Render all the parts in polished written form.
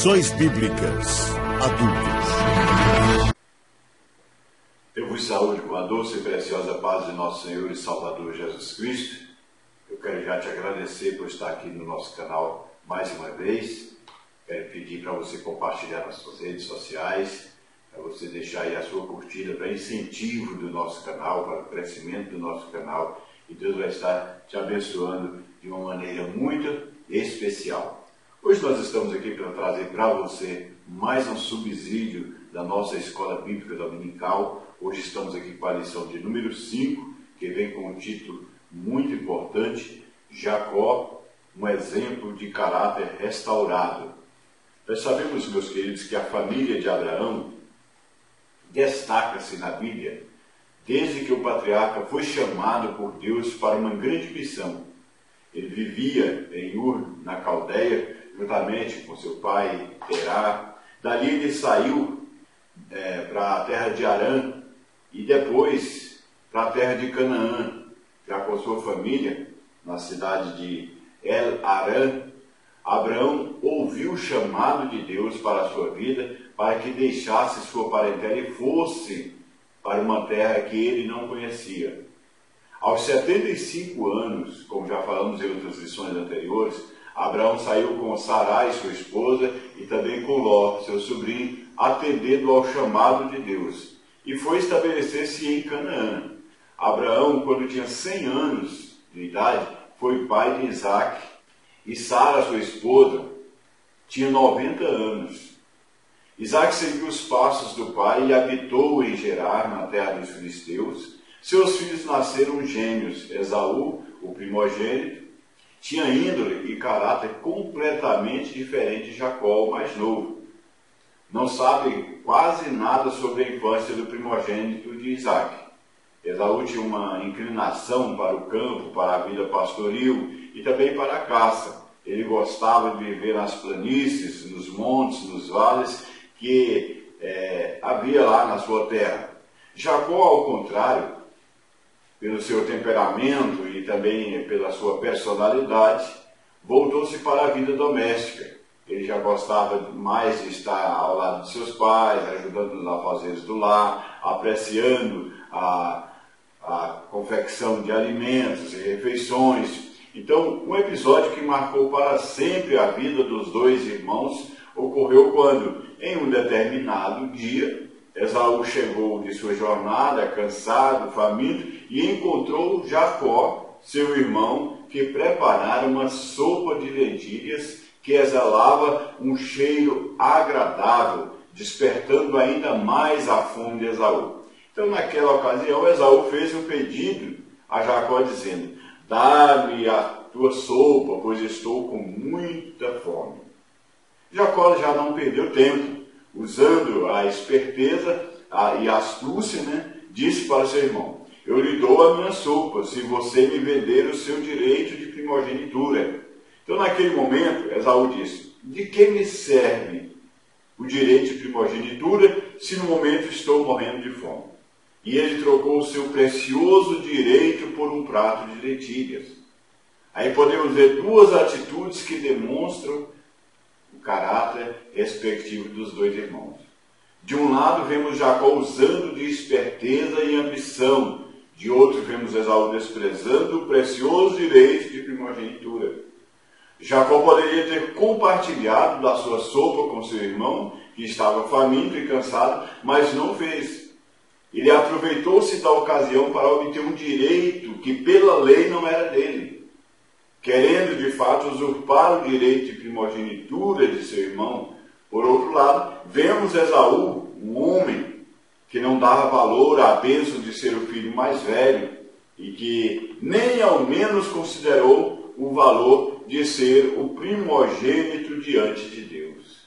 Lições Bíblicas Adultos. Eu vos saúde com a doce e preciosa paz de nosso Senhor e Salvador Jesus Cristo. Eu quero já te agradecer por estar aqui no nosso canal mais uma vez. Quero pedir para você compartilhar nas suas redes sociais, para você deixar aí a sua curtida para incentivo do nosso canal, para o crescimento do nosso canal. E Deus vai estar te abençoando de uma maneira muito especial. Hoje nós estamos aqui para trazer para você mais um subsídio da nossa Escola Bíblica Dominical. Hoje estamos aqui para a lição de número 5, que vem com um título muito importante, Jacó, um exemplo de caráter restaurado. Nós sabemos, meus queridos, que a família de Abraão destaca-se na Bíblia desde que o patriarca foi chamado por Deus para uma grande missão. Ele vivia em Ur, na Caldeia, juntamente com seu pai, Terá. Dali ele saiu para a terra de Harã e depois para a terra de Canaã, já com sua família, na cidade de El-Harã. Abraão ouviu o chamado de Deus para a sua vida, para que deixasse sua parentela e fosse para uma terra que ele não conhecia. Aos 75 anos, como já falamos em outras lições anteriores, Abraão saiu com Sarai, sua esposa, e também com Ló, seu sobrinho, atendendo ao chamado de Deus, e foi estabelecer-se em Canaã. Abraão, quando tinha 100 anos de idade, foi pai de Isaque, e Sara, sua esposa, tinha 90 anos. Isaque seguiu os passos do pai e habitou em Gerar, na terra dos filisteus. Seus filhos nasceram gêmeos. Esaú, o primogênito, tinha índole e caráter completamente diferente de Jacó, o mais novo. Não sabe quase nada sobre a infância do primogênito de Isaque. Esaú tinha uma inclinação para o campo, para a vida pastoril e também para a caça. Ele gostava de viver nas planícies, nos montes, nos vales que havia lá na sua terra. Jacó, ao contrário, pelo seu temperamento e também pela sua personalidade, voltou-se para a vida doméstica. Ele já gostava mais de estar ao lado de seus pais, ajudando nos afazeres do lar, apreciando a confecção de alimentos e refeições. Então, um episódio que marcou para sempre a vida dos dois irmãos ocorreu quando, em um determinado dia, Esaú chegou de sua jornada, cansado, faminto, e encontrou Jacó, seu irmão, que preparara uma sopa de lentilhas que exalava um cheiro agradável, despertando ainda mais a fome de Esaú. Então, naquela ocasião, Esaú fez um pedido a Jacó, dizendo: dá-me a tua sopa, pois estou com muita fome. Jacó já não perdeu tempo. Usando a esperteza e a astúcia, disse para seu irmão: eu lhe dou a minha sopa, se você me vender o seu direito de primogenitura. Então, naquele momento, Esaú disse: de que me serve o direito de primogenitura, se no momento estou morrendo de fome? E ele trocou o seu precioso direito por um prato de lentilhas. Aí podemos ver duas atitudes que demonstram o caráter respectivo dos dois irmãos. De um lado, vemos Jacó usando de esperteza e ambição. De outro, vemos Esaú desprezando o precioso direito de primogenitura. Jacó poderia ter compartilhado da sua sopa com seu irmão, que estava faminto e cansado, mas não fez. Ele aproveitou-se da ocasião para obter um direito que pela lei não era dele. Querendo, de fato, usurpar o direito de primogenitura de seu irmão. Por outro lado, vemos Esaú, um homem que não dava valor à bênção de ser o filho mais velho e que nem ao menos considerou o valor de ser o primogênito diante de Deus.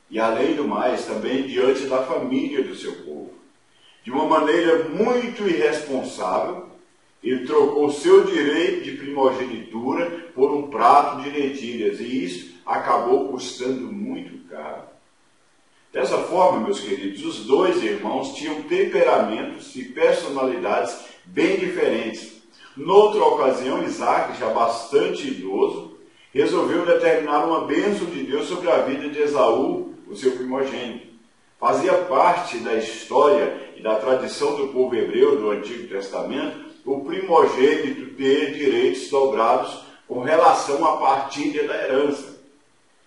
E, além do mais, também diante da família do seu povo. De uma maneira muito irresponsável, ele trocou seu direito de primogenitura por um prato de lentilhas, e isso acabou custando muito caro. Dessa forma, meus queridos, os dois irmãos tinham temperamentos e personalidades bem diferentes. Noutra ocasião, Isaque, já bastante idoso, resolveu determinar uma bênção de Deus sobre a vida de Esaú, o seu primogênito. Fazia parte da história e da tradição do povo hebreu do Antigo Testamento o primogênito ter direitos dobrados com relação à partilha da herança.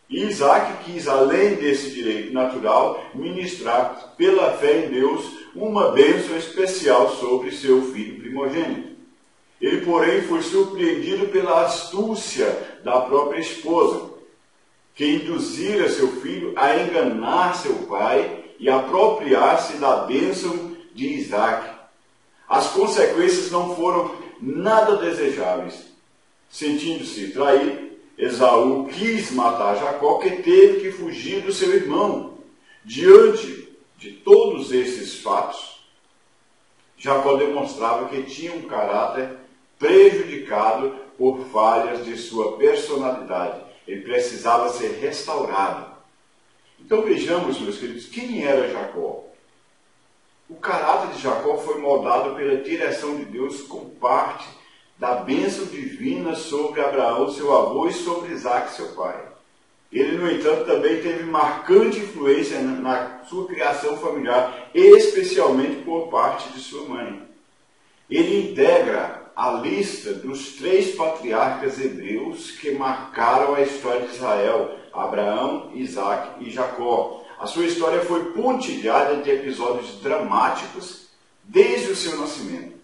E Isaac quis, além desse direito natural, ministrar pela fé em Deus uma bênção especial sobre seu filho primogênito. Ele, porém, foi surpreendido pela astúcia da própria esposa, que induzira seu filho a enganar seu pai e apropriar-se da bênção de Isaac. As consequências não foram nada desejáveis. Sentindo-se traído, Esaú quis matar Jacó, que teve que fugir do seu irmão. Diante de todos esses fatos, Jacó demonstrava que tinha um caráter prejudicado por falhas de sua personalidade. Ele precisava ser restaurado. Então vejamos, meus queridos, quem era Jacó? O caráter de Jacó foi moldado pela direção de Deus com parte da bênção divina sobre Abraão, seu avô, e sobre Isaac, seu pai. Ele, no entanto, também teve marcante influência na sua criação familiar, especialmente por parte de sua mãe. Ele integra a lista dos 3 patriarcas hebreus que marcaram a história de Israel: Abraão, Isaac e Jacó. A sua história foi pontilhada de episódios dramáticos desde o seu nascimento.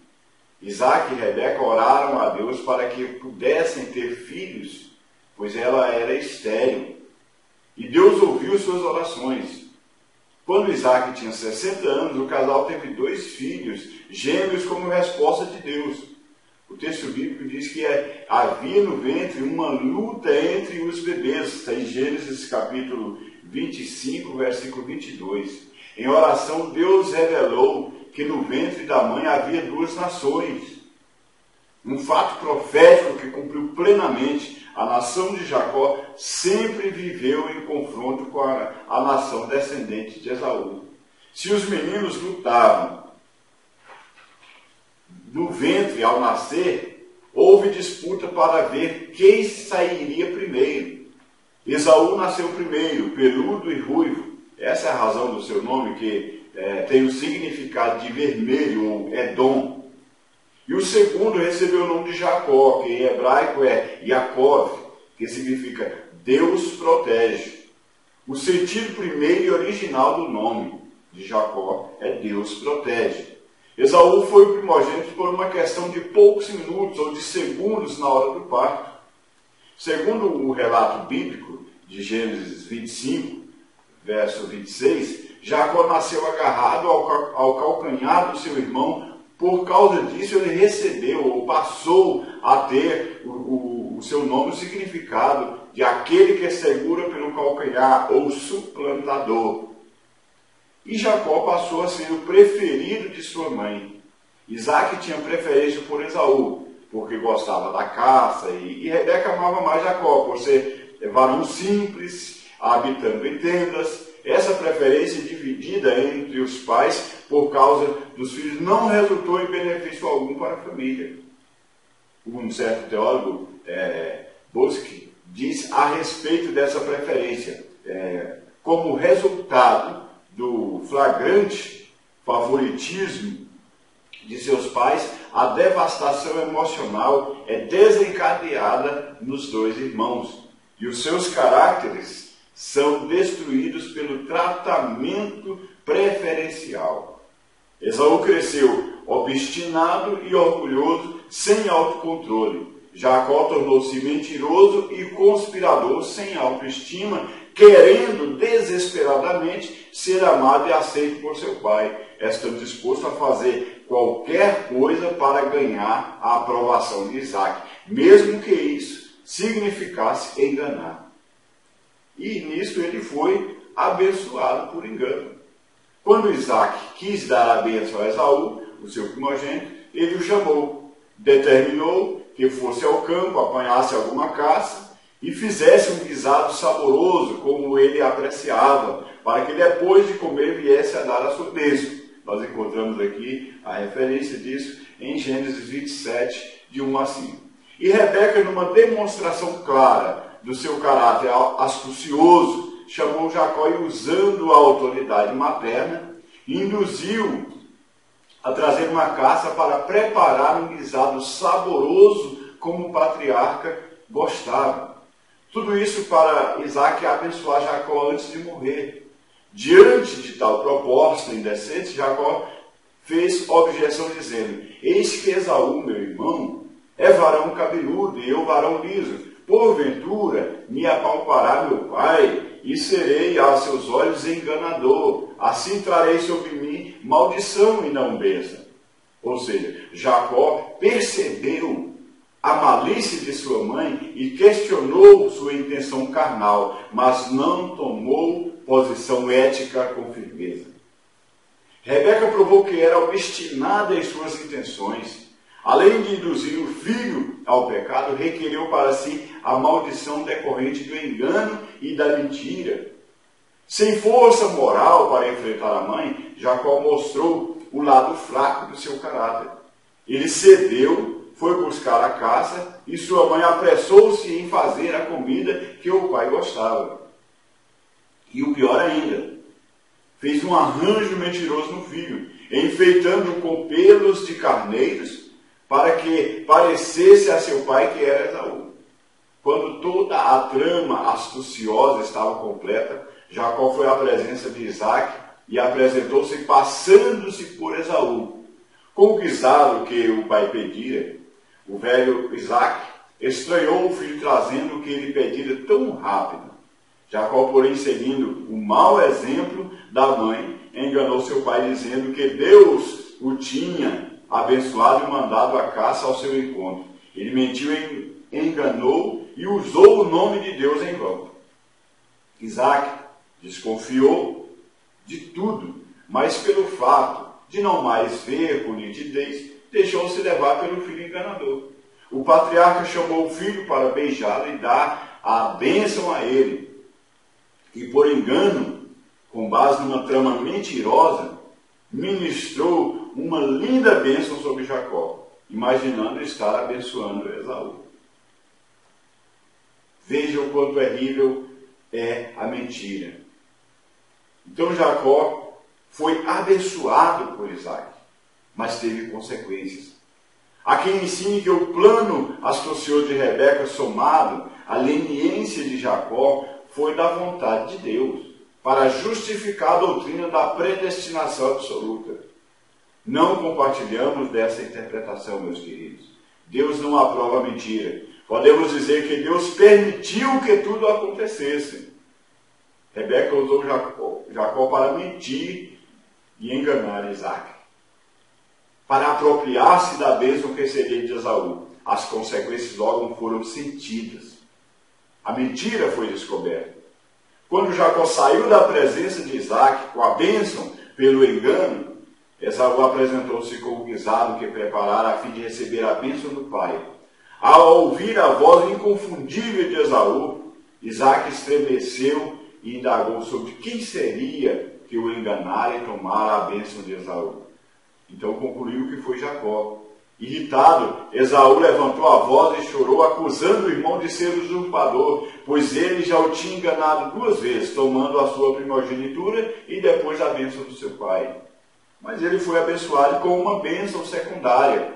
Isaac e Rebeca oraram a Deus para que pudessem ter filhos, pois ela era estéril. E Deus ouviu suas orações. Quando Isaac tinha 60 anos, o casal teve 2 filhos, gêmeos, como resposta de Deus. O texto bíblico diz que havia no ventre uma luta entre os bebês. Está em Gênesis capítulo 25, versículo 22. Em oração, Deus revelou que no ventre da mãe havia 2 nações. Um fato profético que cumpriu plenamente. A nação de Jacó sempre viveu em confronto com a nação descendente de Esaú. Se os meninos lutavam no ventre ao nascer, houve disputa para ver quem sairia primeiro. Esaú nasceu primeiro, peludo e ruivo. Essa é a razão do seu nome, que tem o significado de vermelho, ou Edom. E o segundo recebeu o nome de Jacó, que em hebraico é Yaakov, que significa Deus protege. O sentido primeiro e original do nome de Jacó é Deus protege. Esaú foi o primogênito por uma questão de poucos minutos ou de segundos na hora do parto. Segundo o relato bíblico de Gênesis 25, verso 26, Jacó nasceu agarrado ao calcanhar do seu irmão. Por causa disso, ele recebeu ou passou a ter o seu nome, o significado de aquele que segura pelo calcanhar, ou suplantador. E Jacó passou a ser o preferido de sua mãe. Isaac tinha preferência por Esaú, porque gostava da caça, e Rebeca amava mais Jacó, por ser varão simples, habitando em tendas. Essa preferência dividida entre os pais por causa dos filhos não resultou em benefício algum para a família. Um certo teólogo, Bosque, diz a respeito dessa preferência, como resultado do flagrante favoritismo de seus pais, a devastação emocional é desencadeada nos 2 irmãos, e os seus caráteres são destruídos pelo tratamento preferencial. Esaú cresceu obstinado e orgulhoso, sem autocontrole. Jacó tornou-se mentiroso e conspirador, sem autoestima, querendo desesperadamente ser amado e aceito por seu pai, estando disposto a fazer qualquer coisa para ganhar a aprovação de Isaac, mesmo que isso significasse enganar. E nisso ele foi abençoado por engano. Quando Isaac quis dar a bênção a Esaú, o seu primogênito, ele o chamou, determinou que fosse ao campo, apanhasse alguma caça e fizesse um guisado saboroso, como ele apreciava, para que depois de comer viesse a dar a sua bênção. Nós encontramos aqui a referência disso em Gênesis 27, de 1 a 5. E Rebeca, numa demonstração clara do seu caráter astucioso, chamou Jacó e, usando a autoridade materna, induziu a trazer uma caça para preparar um guisado saboroso como o patriarca gostava. Tudo isso para Isaac abençoar Jacó antes de morrer. Diante de tal proposta indecente, Jacó fez objeção dizendo: eis que Esaú, meu irmão, é varão cabeludo e eu varão liso. Porventura me apalpará meu pai e serei a seus olhos enganador. Assim trarei sobre mim maldição e não bênção. Ou seja, Jacó percebeu a malícia de sua mãe e questionou sua intenção carnal, mas não tomou posição ética com firmeza. Rebeca provou que era obstinada em suas intenções. Além de induzir o filho ao pecado, requereu para si a maldição decorrente do engano e da mentira. Sem força moral para enfrentar a mãe, Jacó mostrou o lado fraco do seu caráter. Ele cedeu, foi buscar a caça e sua mãe apressou-se em fazer a comida que o pai gostava. E o pior ainda, fez um arranjo mentiroso no filho, enfeitando com pelos de carneiros, para que parecesse a seu pai que era Esaú. Quando toda a trama astuciosa estava completa, Jacó foi à presença de Isaac e apresentou-se passando-se por Esaú. Com o guisado que o pai pedira, o velho Isaac estranhou o filho trazendo o que ele pedira tão rápido. Jacó, porém, seguindo o mau exemplo da mãe, enganou seu pai dizendo que Deus o tinha abençoado e mandado a caça ao seu encontro. Ele mentiu, enganou e usou o nome de Deus em vão. Isaac desconfiou de tudo, mas pelo fato de não mais ver com nitidez, deixou-se levar pelo filho enganador. O patriarca chamou o filho para beijá-lo e dar a bênção a ele. E por engano, com base numa trama mentirosa, ministrou uma linda bênção sobre Jacó, imaginando estar abençoando Esaú. Veja o quanto terrível é a mentira. Então Jacó foi abençoado por Isaac, mas teve consequências. Há quem ensine que o plano astucioso de Rebeca, somado à leniência de Jacó, foi da vontade de Deus, para justificar a doutrina da predestinação absoluta. Não compartilhamos dessa interpretação, meus queridos. Deus não aprova a mentira. Podemos dizer que Deus permitiu que tudo acontecesse. Rebeca usou Jacó para mentir e enganar Isaac, para apropriar-se da bênção que receberia de Esaú. As consequências logo foram sentidas. A mentira foi descoberta. Quando Jacó saiu da presença de Isaac com a bênção pelo engano, Esaú apresentou-se com o guisado que preparara a fim de receber a bênção do pai. Ao ouvir a voz inconfundível de Esaú, Isaac estremeceu e indagou sobre quem seria que o enganara e tomara a bênção de Esaú. Então concluiu que foi Jacó. Irritado, Esaú levantou a voz e chorou, acusando o irmão de ser usurpador, pois ele já o tinha enganado 2 vezes, tomando a sua primogenitura e depois a bênção do seu pai. Mas ele foi abençoado com uma bênção secundária.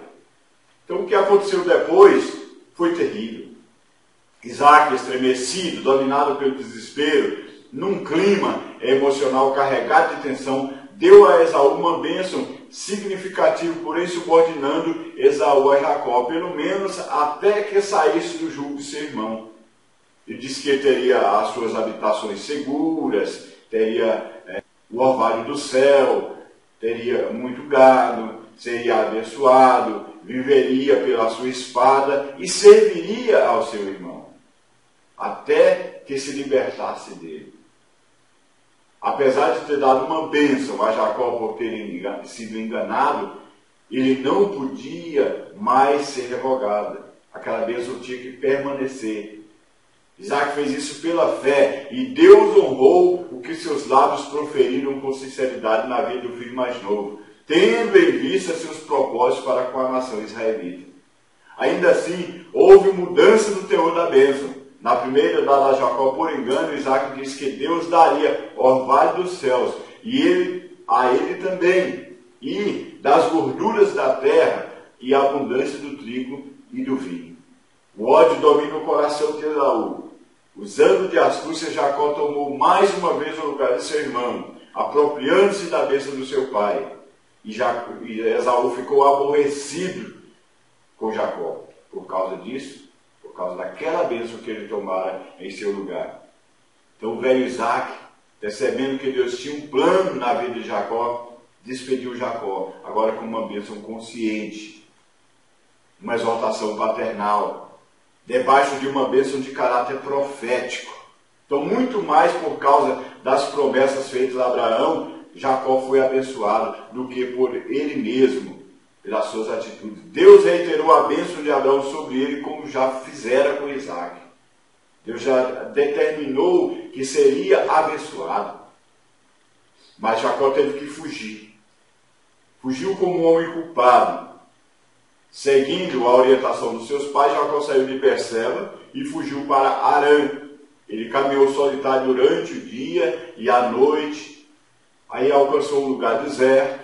Então o que aconteceu depois foi terrível. Isaac, estremecido, dominado pelo desespero, num clima emocional carregado de tensão, deu a Esaú uma bênção significativa, porém subordinando Esaú a Jacó, pelo menos até que saísse do jugo de seu irmão. Ele disse que ele teria as suas habitações seguras, teria o orvalho do céu, teria muito gado, seria abençoado, viveria pela sua espada e serviria ao seu irmão, até que se libertasse dele. Apesar de ter dado uma bênção a Jacó por ter sido enganado, ele não podia mais ser revogado. Aquela bênção tinha que permanecer. Isaac fez isso pela fé, e Deus honrou o que seus lábios proferiram com sinceridade na vida do filho mais novo, tendo em vista seus propósitos para com a nação israelita. Ainda assim, houve mudança no teor da bênção. Na primeira dada a Jacó por engano, Isaac disse que Deus daria orvalho dos céus a ele também, e das gorduras da terra e a abundância do trigo e do vinho. O ódio domina o coração de Esaú. Usando de astúcia, Jacó tomou mais uma vez o lugar de seu irmão, apropriando-se da bênção do seu pai. E Esaú ficou aborrecido com Jacó por causa disso, por causa daquela bênção que ele tomara em seu lugar. Então o velho Isaac, percebendo que Deus tinha um plano na vida de Jacó, despediu Jacó, agora com uma bênção consciente, uma exaltação paternal, debaixo de uma bênção de caráter profético. Então, muito mais por causa das promessas feitas a Abraão, Jacó foi abençoado do que por ele mesmo, pelas suas atitudes. Deus reiterou a bênção de Abraão sobre ele, como já fizera com Isaac. Deus já determinou que seria abençoado. Mas Jacó teve que fugir. Fugiu como um homem culpado. Seguindo a orientação dos seus pais, Jacó saiu de Berseba e fugiu para Harã. Ele caminhou solitário durante o dia e a noite. Aí alcançou um lugar deserto.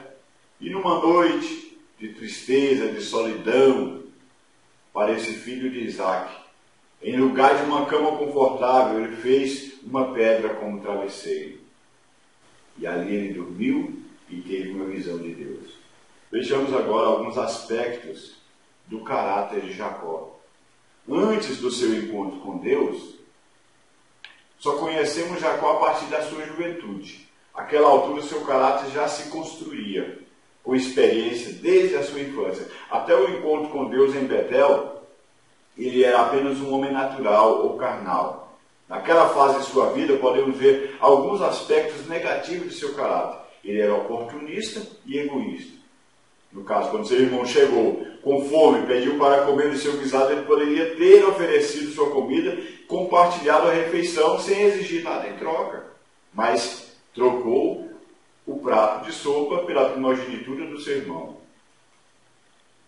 E numa noite de tristeza, de solidão, para esse filho de Isaac, em lugar de uma cama confortável, ele fez uma pedra como travesseiro. E ali ele dormiu e teve uma visão de Deus. Vejamos agora alguns aspectos do caráter de Jacó. Antes do seu encontro com Deus, só conhecemos Jacó a partir da sua juventude. Àquela altura, seu caráter já se construía, com experiência desde a sua infância. Até o encontro com Deus em Betel, ele era apenas um homem natural ou carnal. Naquela fase de sua vida, podemos ver alguns aspectos negativos de seu caráter. Ele era oportunista e egoísta. No caso, quando seu irmão chegou com fome e pediu para comer do seu guisado, ele poderia ter oferecido sua comida, compartilhado a refeição sem exigir nada em troca. Mas trocou o prato de sopa pela primogenitura do seu irmão.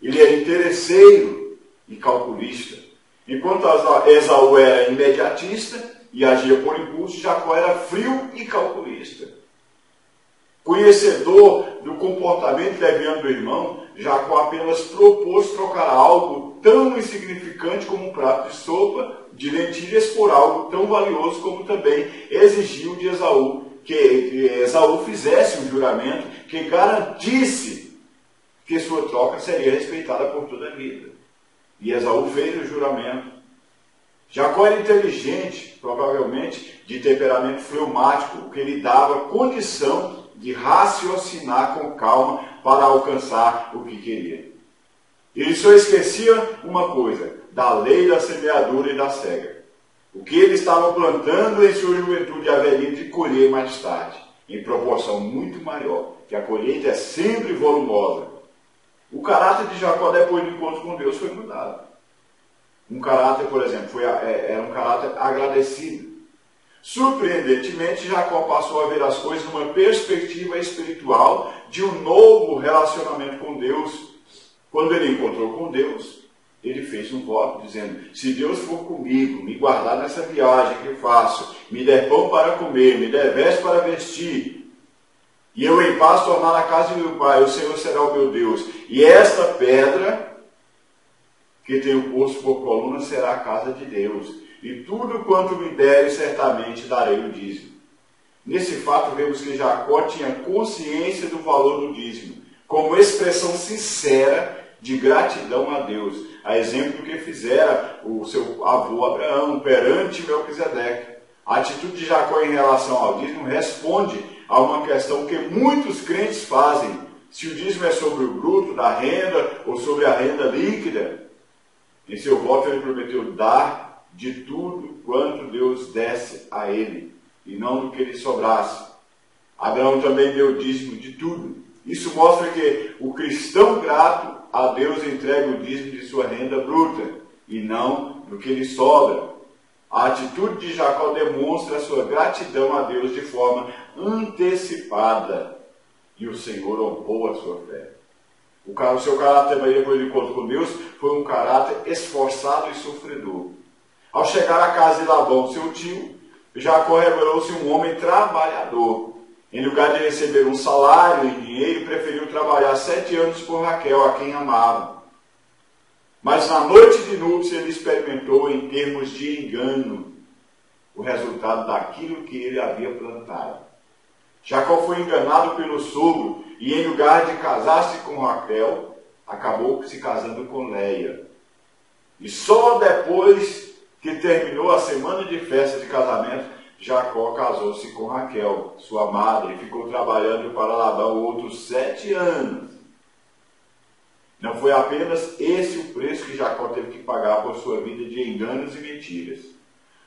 Ele era interesseiro e calculista. Enquanto Esaú era imediatista e agia por impulso, Jacó era frio e calculista. Conhecedor do comportamento leviano do irmão, Jacó apenas propôs trocar algo tão insignificante como um prato de sopa de lentilhas por algo tão valioso como também exigiu de Esaú que Esaú fizesse um juramento que garantisse que sua troca seria respeitada por toda a vida. E Esaú fez o juramento. Jacó era inteligente, provavelmente de temperamento fleumático, o que lhe dava condição de raciocinar com calma para alcançar o que queria. Ele só esquecia uma coisa, da lei da semeadura e da cega. O que ele estava plantando em sua juventude haveria de colher mais tarde, em proporção muito maior, que a colheita é sempre volumosa. O caráter de Jacó, depois do encontro com Deus, foi mudado. Um caráter, por exemplo, era um caráter agradecido. Surpreendentemente, Jacó passou a ver as coisas numa perspectiva espiritual de um novo relacionamento com Deus. Quando ele encontrou com Deus, ele fez um voto dizendo: se Deus for comigo, me guardar nessa viagem que faço, me der pão para comer, me der veste para vestir, e eu em paz tornar a casa de meu pai, o Senhor será o meu Deus. E esta pedra que tenho posto por coluna será a casa de Deus. E tudo quanto me deres, certamente darei o dízimo. Nesse fato, vemos que Jacó tinha consciência do valor do dízimo, como expressão sincera de gratidão a Deus, a exemplo do que fizera o seu avô Abraão perante Melquisedeque. A atitude de Jacó em relação ao dízimo responde a uma questão que muitos crentes fazem: se o dízimo é sobre o bruto da renda ou sobre a renda líquida. Em seu voto ele prometeu dar de tudo quanto Deus desse a ele, e não do que lhe sobrasse. Abraão também deu dízimo de tudo. Isso mostra que o cristão grato a Deus entrega o dízimo de sua renda bruta, e não do que lhe sobra. A atitude de Jacó demonstra a sua gratidão a Deus de forma antecipada, e o Senhor honrou a sua fé. O seu caráter, depois do encontro com Deus, foi um caráter esforçado e sofredor. Ao chegar à casa de Labão, seu tio, Jacó revelou-se um homem trabalhador. Em lugar de receber um salário em dinheiro, preferiu trabalhar 7 anos por Raquel, a quem amava. Mas na noite de núpcias ele experimentou, em termos de engano, o resultado daquilo que ele havia plantado. Jacó foi enganado pelo sogro e, em lugar de casar-se com Raquel, acabou se casando com Leia. E só depois que terminou a semana de festa de casamento, Jacó casou-se com Raquel, sua madre, e ficou trabalhando para Labão outros 7 anos. Não foi apenas esse o preço que Jacó teve que pagar por sua vida de enganos e mentiras.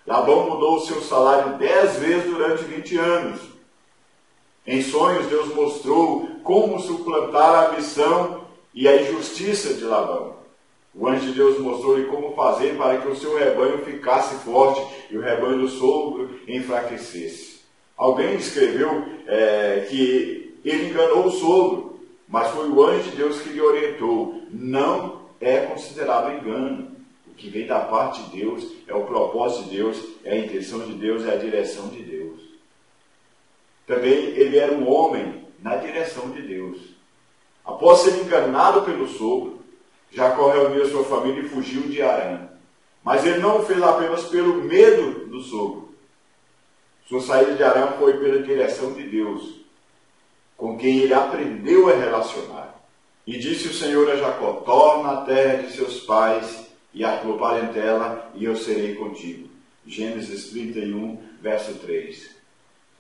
Labão mudou o seu salário 10 vezes durante 20 anos. Em sonhos, Deus mostrou como suplantar a ambição e a injustiça de Labão. O anjo de Deus mostrou-lhe como fazer para que o seu rebanho ficasse forte e o rebanho do sogro enfraquecesse. Alguém escreveu que ele enganou o sogro, mas foi o anjo de Deus que lhe orientou. Não é considerado engano. O que vem da parte de Deus é o propósito de Deus, é a intenção de Deus, é a direção de Deus. Também ele era um homem na direção de Deus. Após ser enganado pelo sogro, Jacó reuniu a sua família e fugiu de Harã. Mas ele não o fez apenas pelo medo do sogro. Sua saída de Harã foi pela direção de Deus, com quem ele aprendeu a relacionar. E disse o Senhor a Jacó: torna a terra de seus pais e a tua parentela, e eu serei contigo. Gênesis 31, verso 3.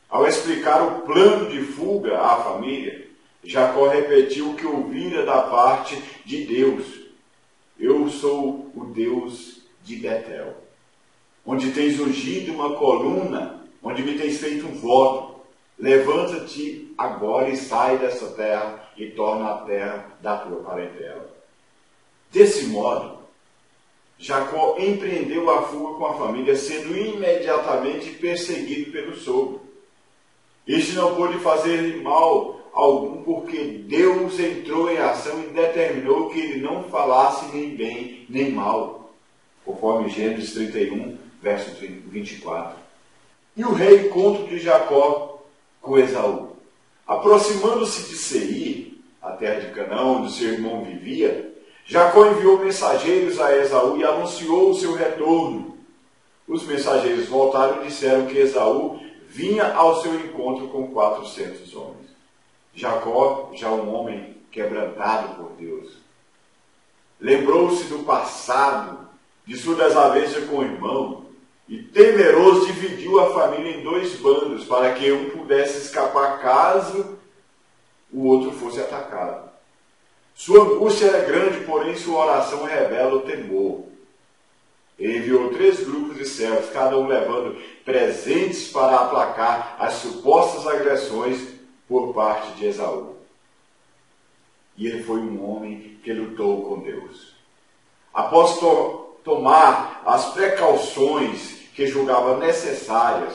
Ao explicar o plano de fuga à família, Jacó repetiu o que ouvira da parte de Deus. Eu sou o Deus de Betel, onde tens ungido uma coluna, onde me tens feito um voto. Levanta-te agora e sai dessa terra e torna a terra da tua parentela. Desse modo, Jacó empreendeu a fuga com a família, sendo imediatamente perseguido pelo sogro. Este não pôde fazer mal algum, porque Deus entrou em ação e determinou que ele não falasse nem bem nem mal, conforme Gênesis 31, verso 24. E o rei encontro de Jacó com Esaú. Aproximando-se de Seir, a terra de Canaã, onde seu irmão vivia, Jacó enviou mensageiros a Esaú e anunciou o seu retorno. Os mensageiros voltaram e disseram que Esaú vinha ao seu encontro com 400 homens. Jacó, já um homem quebrantado por Deus, lembrou-se do passado, de sua desavença com o irmão, e temeroso dividiu a família em 2 bandos, para que um pudesse escapar caso o outro fosse atacado. Sua angústia era grande, porém sua oração revela o temor. Ele enviou 3 grupos de servos, cada um levando presentes para aplacar as supostas agressões por parte de Esaú. E ele foi um homem que lutou com Deus. Após tomar as precauções que julgava necessárias,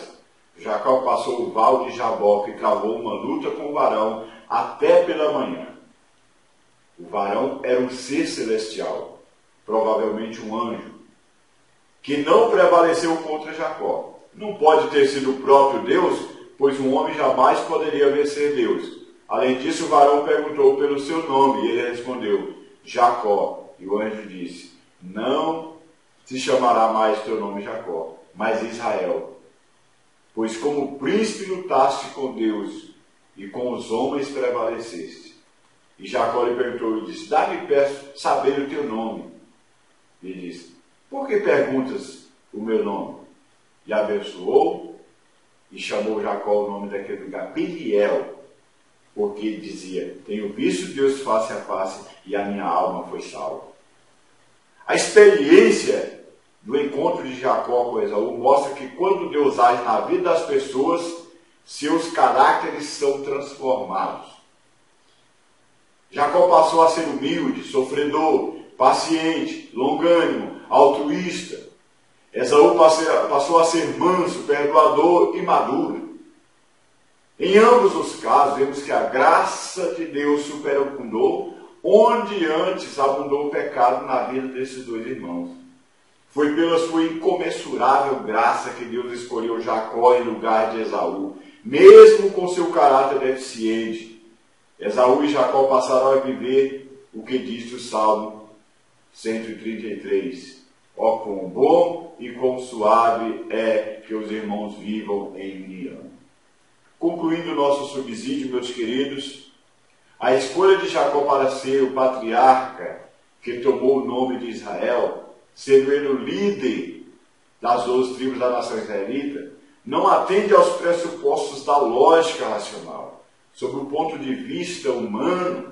Jacó passou o val de Jaboque e travou uma luta com o varão até pela manhã. O varão era um ser celestial, provavelmente um anjo, que não prevaleceu contra Jacó. Não pode ter sido o próprio Deus, pois um homem jamais poderia vencer Deus. Além disso, o varão perguntou pelo seu nome, e ele respondeu: Jacó. E o anjo disse: não se chamará mais teu nome Jacó, mas Israel. Pois como príncipe lutaste com Deus, e com os homens prevaleceste. E Jacó lhe perguntou e disse: dá-me, peço, saber o teu nome. E ele disse: por que perguntas o meu nome? E abençoou, e chamou Jacó o nome daquele lugar Peniel, porque dizia: tenho visto Deus face a face, e a minha alma foi salva. A experiência do encontro de Jacó com Esaú mostra que quando Deus age na vida das pessoas, seus caracteres são transformados. Jacó passou a ser humilde, sofredor, paciente, longânimo, altruísta. Esaú passou a ser manso, perdoador e maduro. Em ambos os casos, vemos que a graça de Deus superabundou onde antes abundou o pecado na vida desses 2 irmãos. Foi pela sua incomensurável graça que Deus escolheu Jacó em lugar de Esaú, mesmo com seu caráter deficiente. Esaú e Jacó passaram a viver o que diz o Salmo 133. Ó, quão bom e quão suave é que os irmãos vivam em união. Concluindo o nosso subsídio, meus queridos, a escolha de Jacó para ser o patriarca que tomou o nome de Israel, sendo ele o líder das 12 tribos da nação israelita, não atende aos pressupostos da lógica racional. Sob o ponto de vista humano,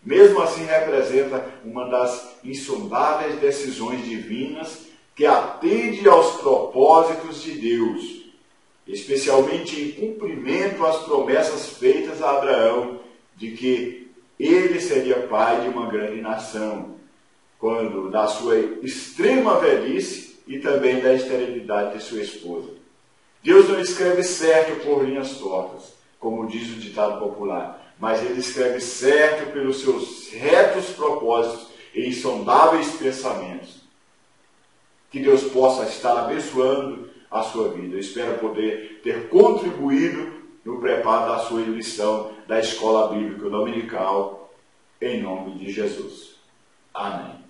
mesmo assim representa uma das insondáveis decisões divinas que atende aos propósitos de Deus, especialmente em cumprimento às promessas feitas a Abraão de que ele seria pai de uma grande nação, quando da sua extrema velhice e também da esterilidade de sua esposa. Deus não escreve certo por linhas tortas, como diz o ditado popular, mas ele escreve certo pelos seus retos propósitos e insondáveis pensamentos. Que Deus possa estar abençoando a sua vida. Eu espero poder ter contribuído no preparo da sua lição da Escola Bíblica Dominical, em nome de Jesus. Amém.